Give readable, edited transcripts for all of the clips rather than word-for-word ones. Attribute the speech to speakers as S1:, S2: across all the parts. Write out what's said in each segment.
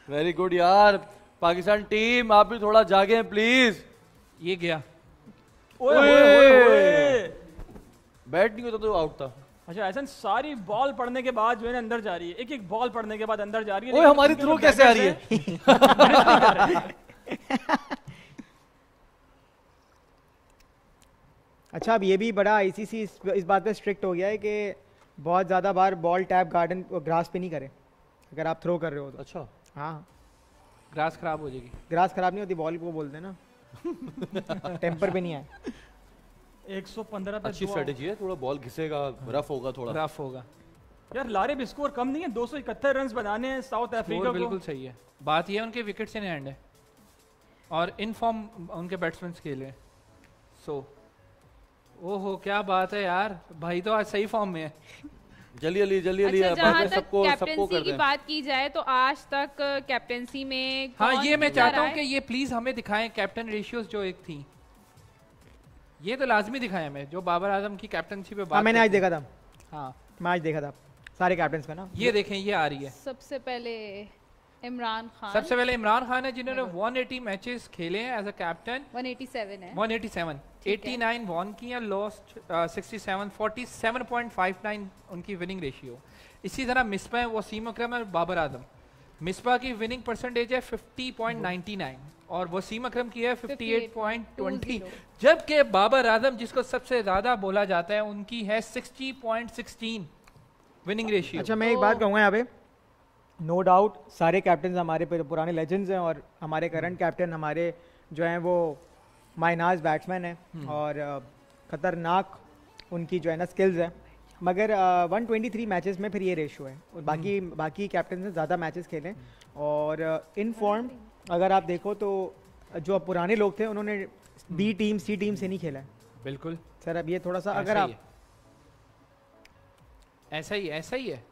S1: Very good यार। Pakistan team आप भी थोड़ा जागे प्लीज।
S2: ये गया।
S1: बैट नहीं होता तो आउट था।
S3: अच्छा ऐसा सारी बॉल पड़ने के बाद जो है ना अंदर जा रही है, एक एक बॉल पड़ने के बाद अंदर जा रही है।
S1: ओए हमारी थ्रो कैसे आ रही है?
S4: अच्छा अब ये भी बड़ा आईसीसी इस बात पे स्ट्रिक्ट हो गया है कि बहुत ज़्यादा बार बॉल टैप गार्डन ग्रास पे नहीं करे अगर आप थ्रो कर रहे हो तो।
S1: अच्छा
S4: हाँ
S2: ग्रास खराब हो जाएगी।
S4: ग्रास खराब नहीं होती, बॉल को बोलते हैं ना। टेम्पर पे नहीं आए।
S3: 115 पे
S1: अच्छी स्ट्रेटेजी है, थोड़ा बॉल घिसेगा, रफ होगा, थोड़ा
S2: रफ होगा।
S3: यार लारे स्कोर कम नहीं है, 271 रन बनाने हैं साउथ अफ्रीका को।
S2: बिल्कुल सही है। बात ये है उनके विकेट्स इन हैंड है और इन फॉर्म उनके बैट्समैन खेल रहे हैं। सो ओहो क्या बात है यार, भाई तो आज सही फॉर्म में है।
S1: जल्दी
S5: अच्छा, जहाँ तक
S1: सबको
S5: कैप्टेंसी की बात की जाए तो आज तक कैप्टेंसी में
S2: हाँ
S5: कौन
S2: ये मैं
S5: जीता
S2: चाहता
S5: रहा
S2: हूँ कि ये प्लीज हमें दिखाएं कैप्टन रेशियोज जो एक थी, ये तो लाजमी दिखाएं हमें, जो बाबर आजम की कैप्टनसी पे बात।
S4: मैंने आज देखा था।
S2: हाँ
S4: मैं आज देखा था सारे कैप्टन का ना।
S2: ये देखें ये आ रही है।
S5: सबसे पहले इमरान खान।
S2: सबसे पहले इमरान खान है जिन्होंने 180 मैचेस खेले हैं एज अ कैप्टन।
S5: 187 है।
S2: 187 89 वॉन की है, लॉस्ट 67 47.59 उनकी विनिंग रेशियो। इसी तरह मिसबा वसीम अकरम और बाबर आजम। मिसबा की विनिंग परसेंटेज है 50.99 और वसीम अकरम की है 58.20, जबकि बाबर आजम जिसको सबसे ज्यादा बोला जाता है उनकी है 60.16 विनिंग रेशियो।
S4: अच्छा मैं एक बात कहूँगा यहाँ पे, नो डाउट सारे कैप्टन हमारे पुराने लेजेंड्स हैं और हमारे करंट कैप्टन हमारे जो हैं वो माइनाज बैट्समैन हैं और ख़तरनाक उनकी जो है ना स्किल्स है, मगर 123 मैचेस में फिर ये रेशो है और बाकी कैप्टन ने ज़्यादा मैचेस खेले और इन फॉर्म अगर आप देखो तो जो पुराने लोग थे उन्होंने बी टीम सी टीम से नहीं खेला है।
S2: बिल्कुल
S4: सर अब ये थोड़ा सा अगर आप
S2: ऐसा ही है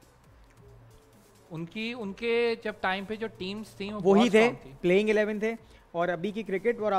S2: उनके जब टाइम पे जो टीम्स थी
S4: वही थे, प्लेइंग 11 थे और अभी की क्रिकेट और